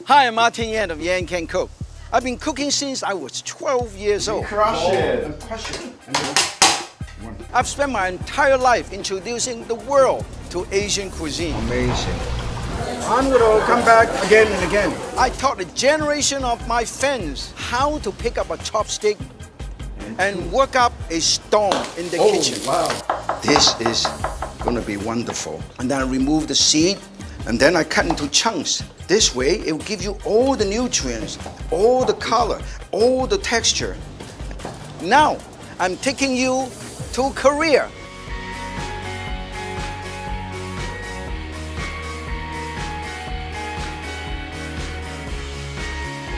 Hi, I'm Martin Yan of Yan Can Cook. I've been cooking since I was 12 years old. Crush it and crush it. I've spent my entire life introducing the world to Asian cuisine. Amazing. I'm gonna come back again and again. I taught a generation of my fans how to pick up a chopstick and work up a stone in the kitchen. Wow. This is gonna be wonderful. And then I remove the seed, and then I cut into chunks. This way, it will give you all the nutrients, all the color, all the texture. Now, I'm taking you to Korea.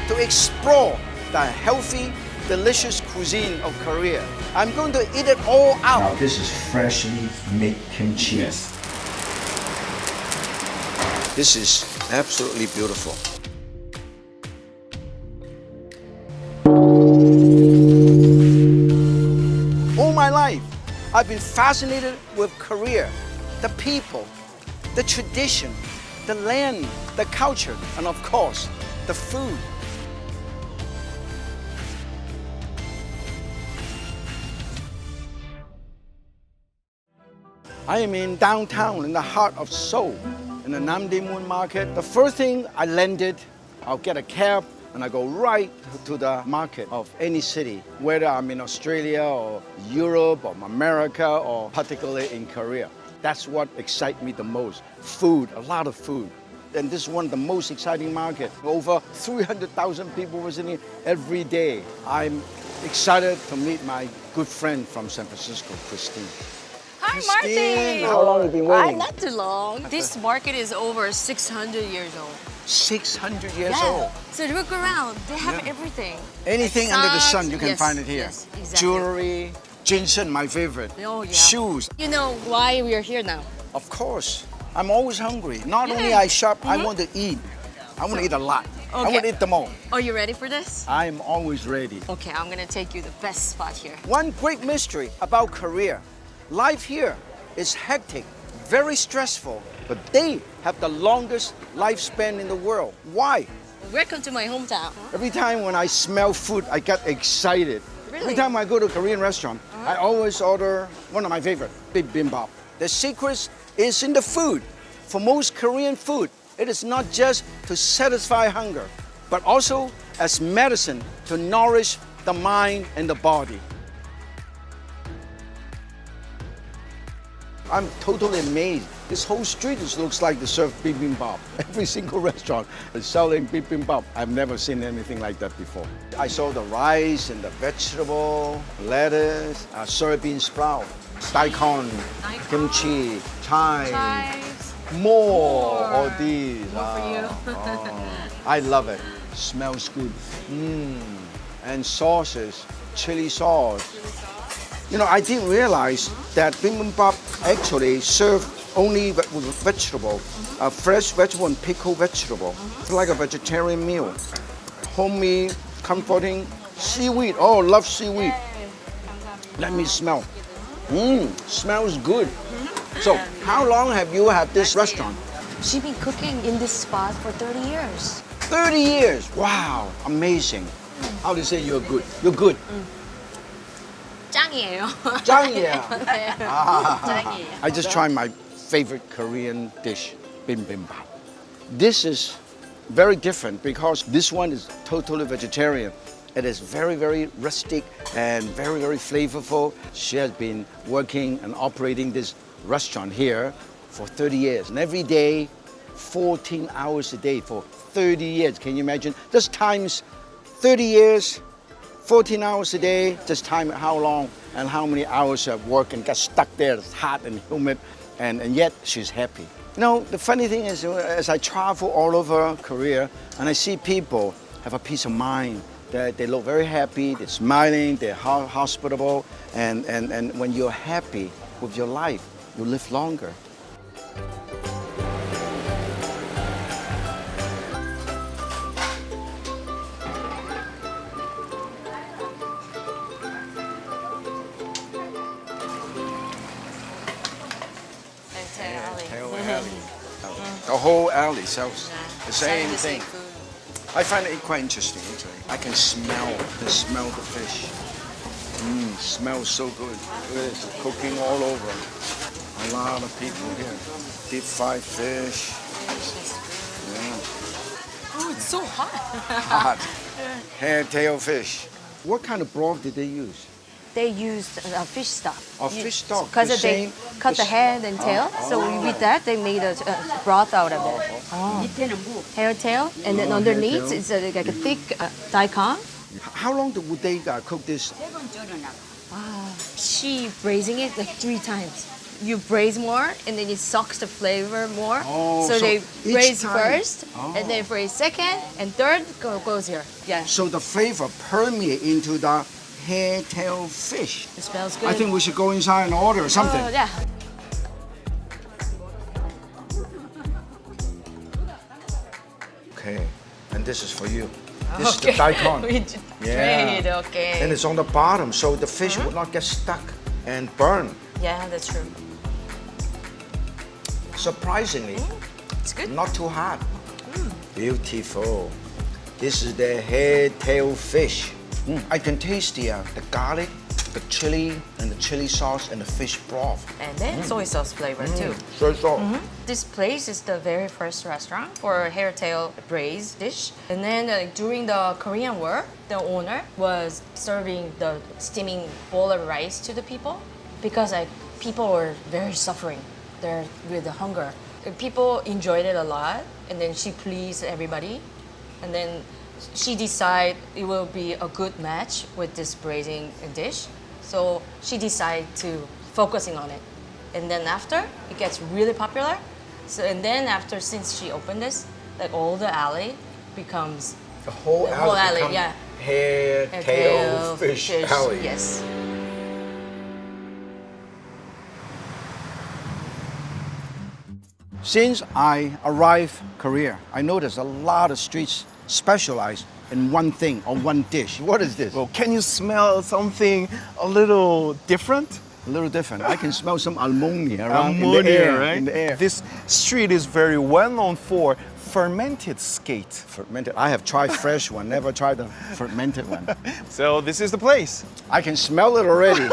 To explore the healthy, delicious cuisine of Korea. I'm going to eat it all out. Now this is freshly made kimchi. Yes. This is absolutely beautiful. All my life, I've been fascinated with Korea, the people, the tradition, the land, the culture, and of course, the food. I am in downtown, in the heart of Seoul, in the Namdaemun market. The first thing I landed, I'll get a cab and I go right to the market of any city, whether I'm in Australia or Europe or America or particularly in Korea. That's what excites me the most. Food, a lot of food. And this is one of the most exciting markets. Over 300,000 people visiting every day. I'm excited to meet my good friend from San Francisco, Christine. Hi, Christine, Martin. how long have you been waiting? Not too long. This market is over 600 years old. 600 years old. So look around. They have everything. Anything Like under the socks. sun, you can Yes, find it here. yes, exactly. Jewelry, ginseng, my favorite. Oh, yeah. Shoes. You know why we are here now? Of course. I'm always hungry. Not only Yeah. I shop, I want to eat. I want to eat a lot. I Okay. want to eat them all. Are you ready for this? I'm always ready. Okay, I'm gonna take you the best spot here. One great mystery about Korea. Life here is hectic, very stressful, but they have the longest lifespan in the world. Why? Welcome to my hometown. Every time when I smell food, I get excited. Really? Every time I go to a Korean restaurant, I always order one of my favorite, bibimbap. The secret is in the food. For most Korean food, it is not just to satisfy hunger, but also as medicine to nourish the mind and the body. I'm totally amazed. This whole street just looks like they serve bibimbap. Every single restaurant is selling bibimbap. I've never seen anything like that before. I saw the rice and the vegetable, lettuce, soybean sprout, daikon, kimchi, chives, more of these. For you. I love it. Smells good. And sauces, chili sauce. You know, I didn't realize that bibimbap actually serve only with vegetable, fresh vegetable and pickled vegetable. It's like a vegetarian meal. Homey, comforting, seaweed. Oh, love seaweed. Let me smell. Smells good. So, how long have you had this restaurant? She's been cooking in this spot for 30 years. 30 years. Wow, amazing. How do you say you're good? You're good. 짱이에요. 짱이야. 짱이에요. I just tried my favorite Korean dish, bibimbap. This is very different because this one is totally vegetarian. It is very, very rustic and very, very flavorful. She has been working and operating this restaurant here for 30 years. And every day, 14 hours a day for 30 years. Can you imagine? Just times 30 years, 14 hours a day, just time how long and how many hours of work and got stuck there. It's hot and humid, and yet she's happy. You know, the funny thing is, as I travel all over Korea and I see people have a peace of mind, that they look very happy, they're smiling, they're hospitable, and when you're happy with your life, you live longer. The whole alley sells the same thing. Food. I find it quite interesting, actually. I can smell the fish. Smells so good. Look at this, cooking all over. A lot of people here. Deep fried fish. Yeah. Oh, it's so hot. Hot. Hair tail fish. What kind of broth did they use? They used fish stock. Oh, fish stock, Because the they same- cut the head and tail. So with that, they made a broth out of it. Hair tail. And then underneath, tail. it's like a thick daikon. How long would they cook this? She braising it like 3 times. You braise more, and then it sucks the flavor more. Oh, so so they each braise time- first, and then braise second, and third goes here. Yeah, So the flavor permeate into the hair tail fish. it smells good. I think we should go inside and order something. Oh, yeah. Okay, and this is for you. This is the daikon. We trade, okay. And it's on the bottom, so the fish will not get stuck and burn. Yeah, that's true. Surprisingly, It's good. not too hot. Beautiful. This is the hair tail fish. I can taste the garlic, the chili, and the chili sauce, and the fish broth. And then soy sauce flavor too. So. This place is the very first restaurant for hair tail braised dish. And then during the Korean War, the owner was serving the steaming bowl of rice to the people because people were very suffering there with the hunger. People enjoyed it a lot, and then she pleased everybody. And then she decided it will be a good match with this braising dish. So she decided to focusing on it. And then after, it gets really popular. So, and then after, since she opened this, like all the alley becomes The whole alley, become yeah. hair tail fish alley. Yes. Since I arrived Korea, I noticed a lot of streets specialize in one thing or one dish. What is this? Well, can you smell something a little different? A little different. I can smell some ammonia around Ammonia, in the air. right? In the air. This street is very well known for fermented skate. Fermented. I have tried fresh one, never tried the fermented one. So this is the place. I can smell it already.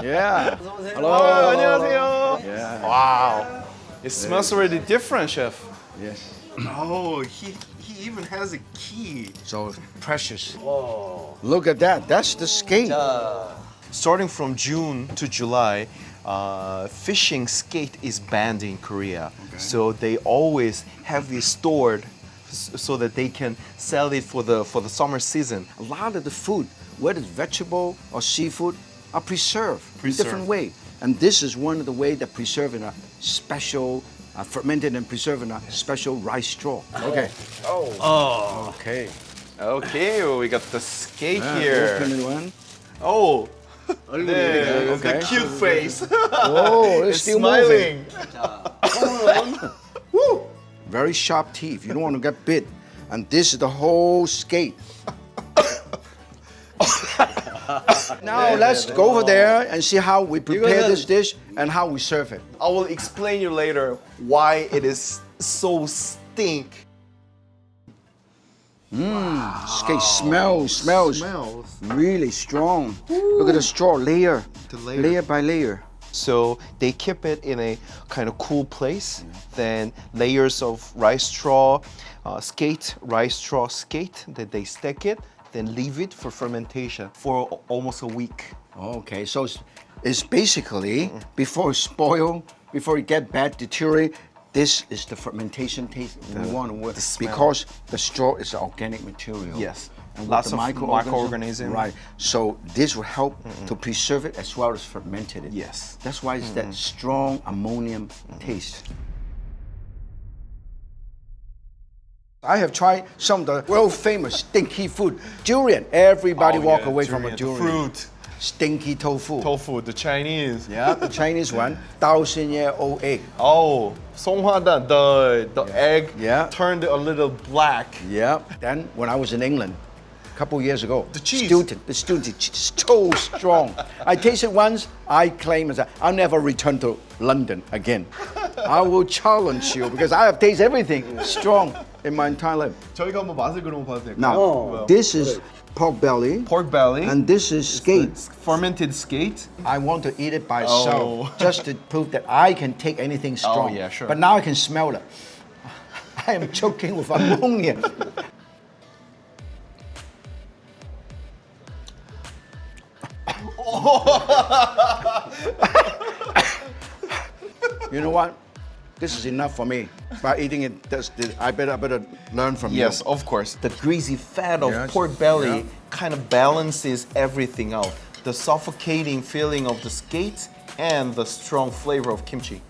Yeah. Hello. Oh, 안녕하세요. Yeah. Wow. It smells already different, chef. Yes. Oh, he even has a key. So precious. Look at that. That's the skate. Starting from June to July, fishing skate is banned in Korea. So they always have it stored so that they can sell it for the summer season. A lot of the food, whether it's vegetable or seafood, are preserved in different way. And this is one of the way that preserve in a special, fermented and preserved in a special rice straw. Okay. Oh. Okay. Okay, we got the skate here. Open it one. Oh, Okay. there's the cute face. Oh, it's It's still smiling. moving. Woo! Very sharp teeth. You don't want to get bit. And this is the whole skate. Now let's go over there and see how we prepare this dish and how we serve it. I will explain you later why it is so stink. Skate smells really strong. Look at the straw layer, layer by layer. So they keep it in a kind of cool place. Then layers of rice straw, rice straw skate. Then they stack it. Then leave it for fermentation for almost a week. Okay, so it's basically before it spoil, before it get bad, deteriorate. This is the fermentation taste we want to work smell. because the straw is an organic material. Yes. And Lots with the of microorganism. Right. So this will help to preserve it as well as fermented it. Yes. That's why it's that strong ammonium taste. I have tried some of the world famous stinky food. Durian. Everybody walk away from a durian. Fruit. Stinky tofu. Tofu, the Chinese. Yeah, the Chinese one. 1,000-year-old egg. Oh, songhwadan, the egg Yeah. turned a little black. Yeah. Then when I was in England a couple years ago, The cheese. the student is so strong. I tasted once. I claim as I'll never return to London again. I will challenge you because I have tasted everything strong. in my entire life. 저희가 한번 맛을 그럼 봐도 될까요? Now, this is pork belly, pork belly and this is skate. fermented skate. I want to eat it by itself just to prove that I can take anything strong. yeah, sure. But now I can smell it. I am choking with ammonia. You know what? This is enough for me. By eating it, I better learn from you. Yes, of course. The greasy fat of Yes, pork belly yeah. kind of balances everything out. The suffocating feeling of the skate and the strong flavor of kimchi.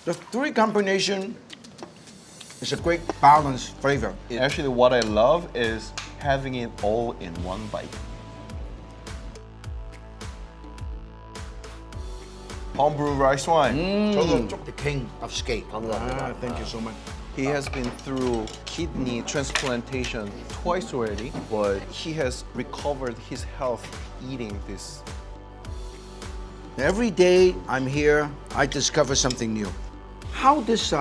The three combination is a great balanced flavor. Actually, what I love is having it all in one bite. Homebrew rice wine. The king of skate. Thank you so much. He has been through kidney transplantation twice already, but he has recovered his health eating this. Every day I'm here, I discover something new. How this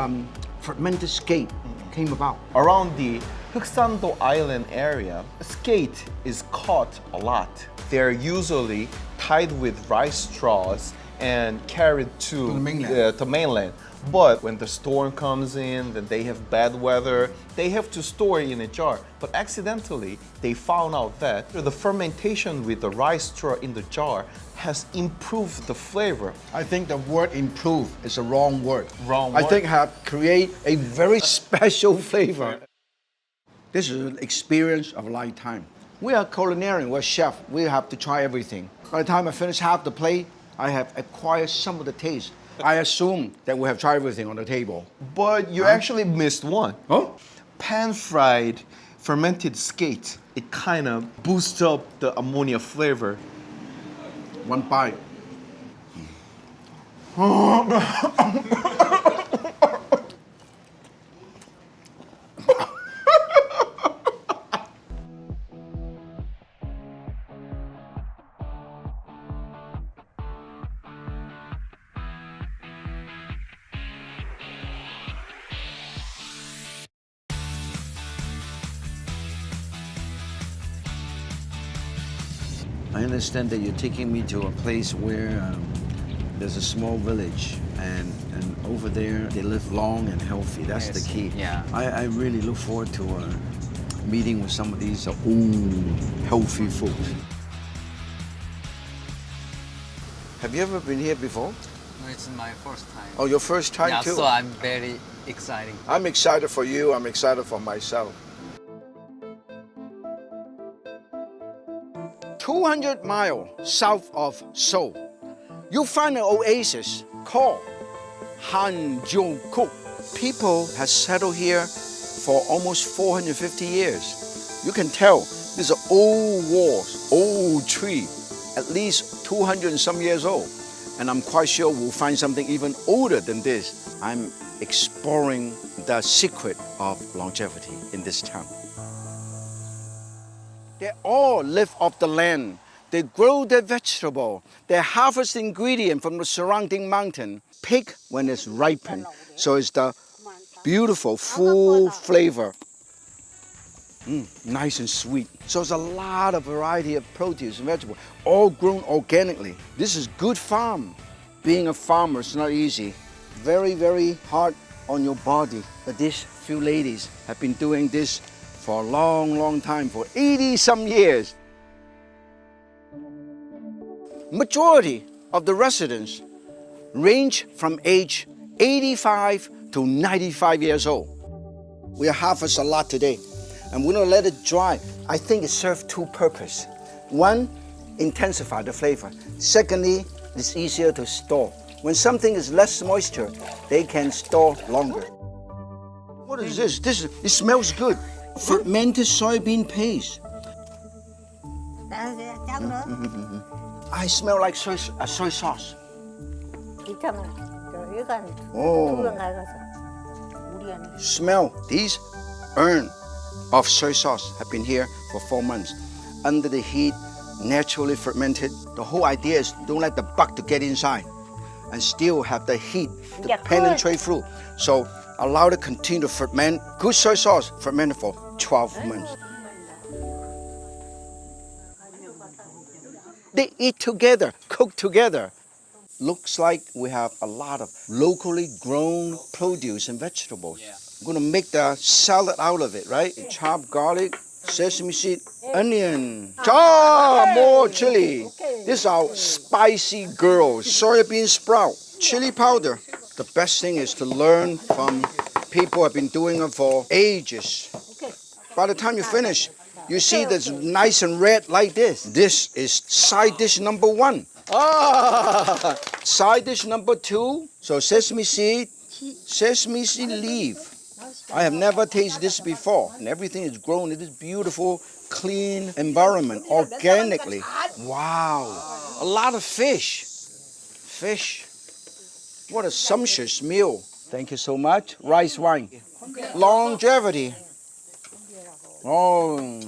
fermented skate came about? Around the Huksando Island area, skate is caught a lot. They're usually tied with rice straws and carried to the mainland. the mainland. But when the storm comes in, then they have bad weather, they have to store it in a jar. But accidentally, they found out that the fermentation with the rice straw in the jar has improved the flavor. I think the word improve is a wrong word. Wrong I word? think have create a very special flavor. This is an experience of a lifetime. We are culinarian, we're chef. We have to try everything. By the time I finish half the plate, I have acquired some of the taste. I assume that we have tried everything on the table. But you actually missed one. Oh? Pan-fried fermented skate. It kind of boosts up the ammonia flavor. One bite. I understand that you're taking me to a place where there's a small village, and over there they live long and healthy. That's the key. Yeah. I really look forward to meeting with some of these old, healthy folks. Have you ever been here before? No, it's my first time. Oh, your first time yeah, too? so I'm very excited. I'm excited for you. I'm excited for myself. 200 miles south of Seoul, you'll find an oasis called Hanjonguk. People have settled here for almost 450 years. You can tell these are old walls, old tree, at least 200 and some years old. And I'm quite sure we'll find something even older than this. I'm exploring the secret of longevity in this town. They all live off the land. They grow their vegetable. They harvest ingredient from the surrounding mountain. Pick when it's ripened. So it's the beautiful, full flavor. Nice and sweet. So it's a lot of variety of produce and vegetables, all grown organically. This is good farm. Being a farmer is not easy. Very, very hard on your body. But these few ladies have been doing this for a long, long time, for 80-some years. Majority of the residents range from age 85 to 95 years old. We harvest a lot today, and we're gonna let it dry. I think it serves two purposes. One, intensify the flavor. Secondly, it's easier to store. When something is less moisture, they can store longer. What is this? It smells good. Fermented soybean paste. I smell like soy sauce. 있잖아. 여간 Oh. 두번 가서 우리 안에 Smell. These urn of soy sauce have been here for 4 months. Under the heat, naturally fermented. The whole idea is don't let the bug to get inside. and still have the heat to Yeah, penetrate through. So allow it to continue to ferment. Good soy sauce fermented for 12 months. They eat together, cook together. Looks like we have a lot of locally grown produce and vegetables. I'm gonna make the salad out of it, right? Chopped garlic, sesame seed, onion. More chili. This is our spicy girls. Soybean sprout, chili powder. The best thing is to learn from people who have been doing it for ages. By the time you finish, you see that's nice and red like this. This is side dish number 1. Side dish number 2. So sesame seed leaf. I have never tasted this before. And everything is grown in this beautiful, clean environment, organically. Wow. A lot of fish. Fish. What a sumptuous meal. Thank you so much. Rice wine. Longevity. Oh,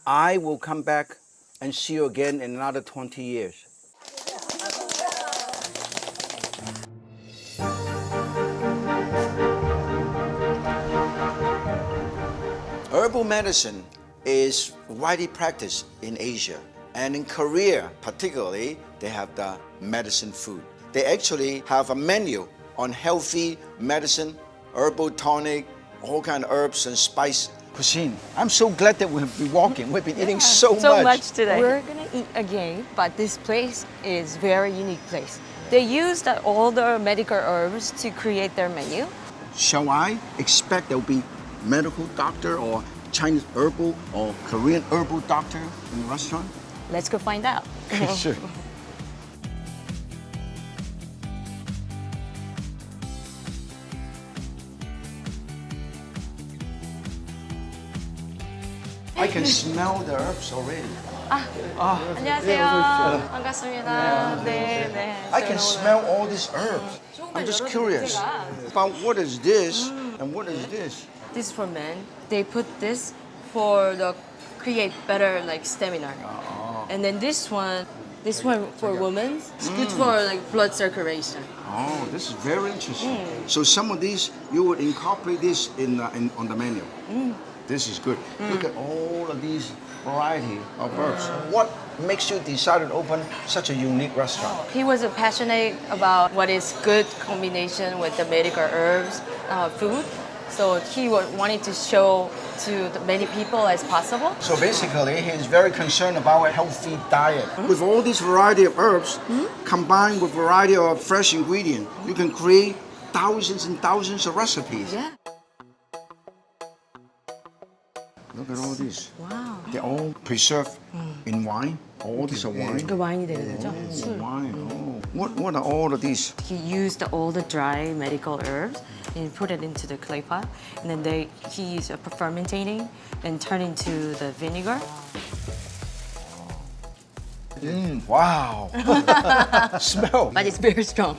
I will come back and see you again in another 20 years. Herbal medicine is widely practiced in Asia, and in Korea particularly, they have the medicine food. They actually have a menu on healthy medicine, herbal tonic, all kind of herbs and spice cuisine. I'm so glad that we've been walking. We've been eating so much. today. We're gonna eat again, but this place is very unique place. They used all the medical herbs to create their menu. Shall I expect there will be medical doctor or Chinese herbal or Korean herbal doctor in the restaurant? Let's go find out. Sure. I can smell the herbs already. 안녕하세요. 반갑습니다. 네. I can smell all these herbs. I'm just curious about what is this and what is this. This is for men. They put this for the create better like stamina. And then this one for women. It's good for like blood circulation. Oh, this is very interesting. So some of these you would incorporate this in on the menu. This is good. Look at all of these variety of herbs. What makes you decide to open such a unique restaurant? He was passionate about what is good combination with the medical herbs food. So he wanted to show to the many people as possible. So basically, he's very concerned about a healthy diet. With all this variety of herbs, combined with variety of fresh ingredients, you can create thousands and thousands of recipes. Yeah. Look at all these. Wow. They're all preserved in wine. All these are wine. 그 와인이 되는 거죠? 술. Wine. Oh. What are all of these? He used all the dry medical herbs and put it into the clay pot, and then he's fermenting and turn into the vinegar. Wow. Smell. But it's very strong.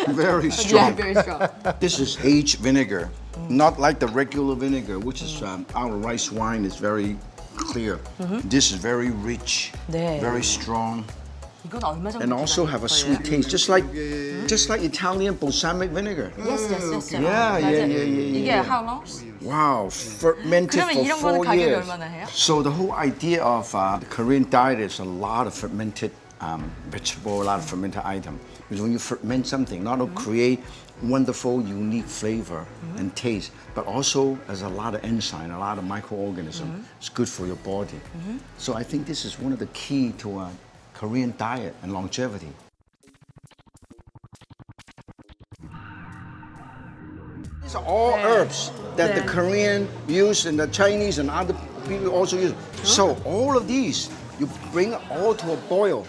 Very Yeah, strong. very strong. This is aged vinegar, not like the regular vinegar, which is our rice wine is very clear. This is very rich, 네. very strong, 이건 얼마 정도 and also have a sweet taste, just like Italian balsamic vinegar. Yes. Yeah. 이게 how long? Wow, fermented 그러면 for 이런 거는 4 가격이 years. 얼마나 해요? So the whole idea of the Korean diet is a lot of fermented vegetable, a lot of fermented item. Because when you ferment something, not only create wonderful, unique flavor and taste, but also as a lot of enzyme, a lot of microorganisms. It's good for your body. So I think this is one of the key to a Korean diet and longevity. These are all herbs that the Korean use and the Chinese and other people also use. So all of these, you bring all to a boil.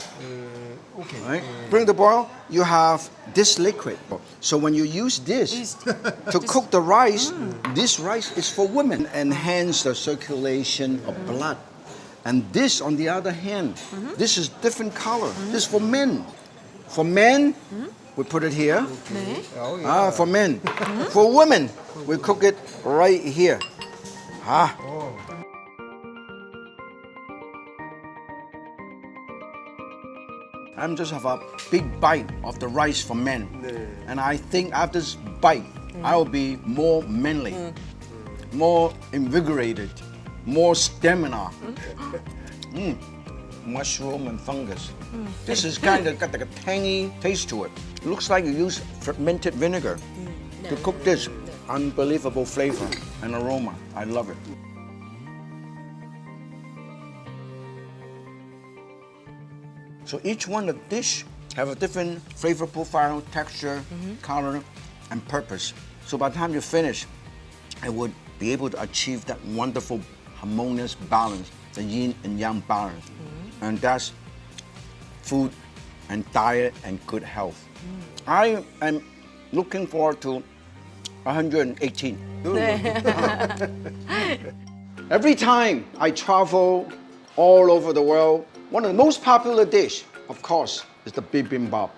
Right? Bring the boil, you have this liquid. So when you use this to cook the rice, this rice is for women, enhance the circulation of blood. And this, on the other hand, this is different color. This is for men. For men, we put it here. 네. For men. For women, we cook it right here. I'm just have a big bite of the rice for men. And I think after this bite, I will be more manly, more invigorated, more stamina. Mushroom and fungus. This is kind of got like a tangy taste to it. It looks like you use fermented vinegar to cook this. Unbelievable flavor and aroma. I love it. So each one of the dish have a different flavor profile, texture, color, and purpose. So by the time you finish, it would be able to achieve that wonderful harmonious balance, the yin and yang balance. And that's food and diet and good health. I am looking forward to 118. Every time I travel all over the world, one of the most popular dish, of course, is the bibimbap.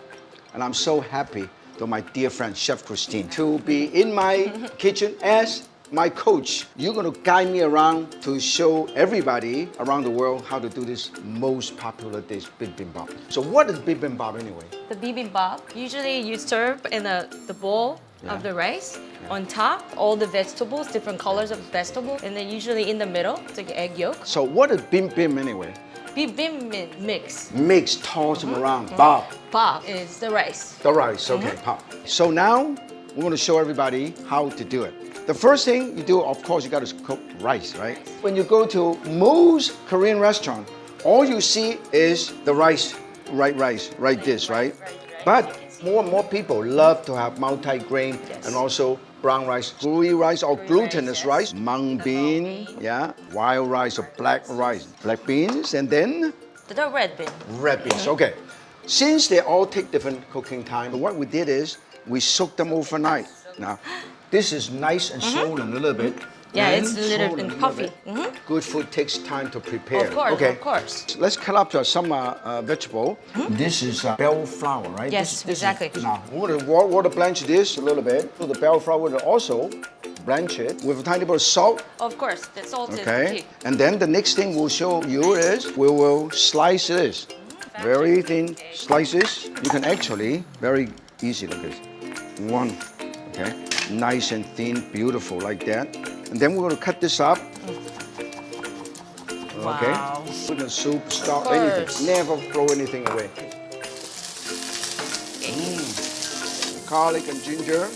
And I'm so happy to my dear friend, Chef Christine, to be in my kitchen as my coach. You're gonna guide me around to show everybody around the world how to do this most popular dish, bibimbap. So what is bibimbap anyway? The bibimbap, usually you serve in the bowl of the rice. On top, all the vegetables, different colors of vegetables, and then usually in the middle, it's like egg yolk. So what is bim anyway? Bibimbap mix. Mix, toss them around, bap. Bap is the rice. The rice, okay, pop. So now we're gonna show everybody how to do it. The first thing you do, of course, you gotta cook rice, right? When you go to most Korean restaurant, all you see is the rice, right dish, right? But more and more people love to have multi-grain and also brown rice, gooey rice or glutinous rice, mung bean, yeah, wild rice or black beans, and then The red bean. red beans. Okay. Since they all take different cooking time, what we did is we soaked them overnight. Now, this is nice and swollen a little bit. Yeah, and it's a little swollen and puffy. bit. Good food takes time to prepare. Of course, okay. of course. Let's cut up some vegetable. This is bell flour, right? Yes, This exactly. now, we're going to water blanch this a little bit. So the bell flour will also blanch it with a tiny bit of salt. Of course, the salt is Okay. key. And then the next thing we'll show you is we will slice this. Very thin slices. You can actually very easy like this. One, okay, nice and thin, beautiful like that. And then we're going to cut this up. Okay. Wow. Put in the soup, stock, Of anything. course. Never throw anything away. Garlic and ginger.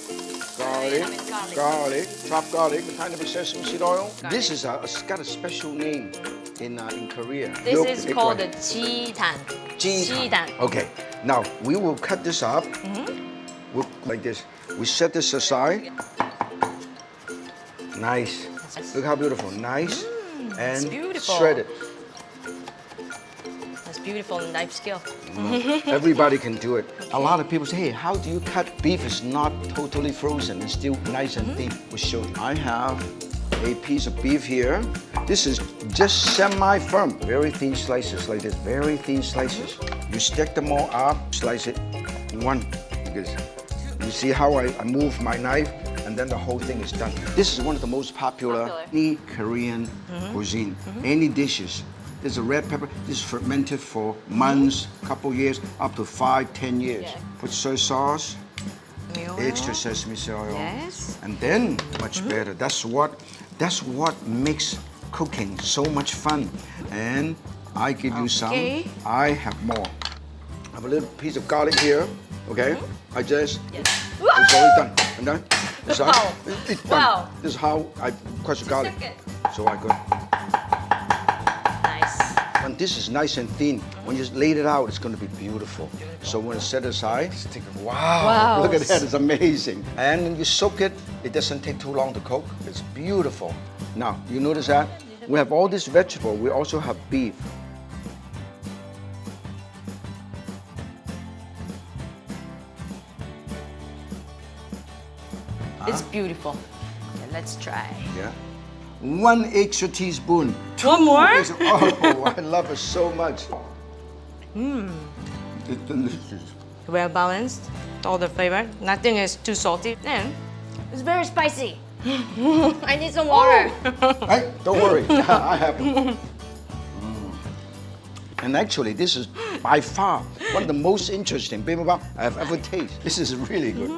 Garlic, Garlic. garlic, chopped garlic, a tiny bit of sesame seed oil. This is it's got a special name in Korea. This Yolk, is egg called white. the jidan. Jidan. Okay, now we will cut this up. We'll, like this. We set this aside. Nice. Look how beautiful. Nice and beautiful. shredded. That's beautiful knife skill. Everybody can do it. A lot of people say, hey, how do you cut beef? It's not totally frozen. It's still nice and thin. We'll show you. I have a piece of beef here. This is just semi-firm. Very thin slices like this. Very thin slices. You stack them all up, slice it one. Because you see how I move my knife, and then the whole thing is done. This is one of the most popular any Korean cuisine. Any dishes. There's a red pepper. This is fermented for months, couple years, up to 5-10 years. Yeah. Put soy sauce, Oil. extra sesame seed oil, Yes. and then much better. That's what makes cooking so much fun. And I give you some. Okay. I have more. I have a little piece of garlic here. Okay. I just. It's already done. And done. This is how, Wow. it's done. Wow. This is how I crush the garlic. Second. So I go. Nice. When this is nice and thin, when you lay it out, it's going to be beautiful. So when it's set aside, think, wow, Wow. look at that, it's amazing. And when you soak it, it doesn't take too long to cook. It's beautiful. Now, you notice that? We have all this vegetable. We also have beef. It's beautiful. Okay, let's try. Yeah. 1 extra teaspoon. One more? Oh, I love it so much. It's delicious. Well balanced, all the flavor. Nothing is too salty, and it's very spicy. I need some water. Hey, don't worry, I have it. And actually, this is by far one of the most interesting bibimbap I have ever tasted. This is really good.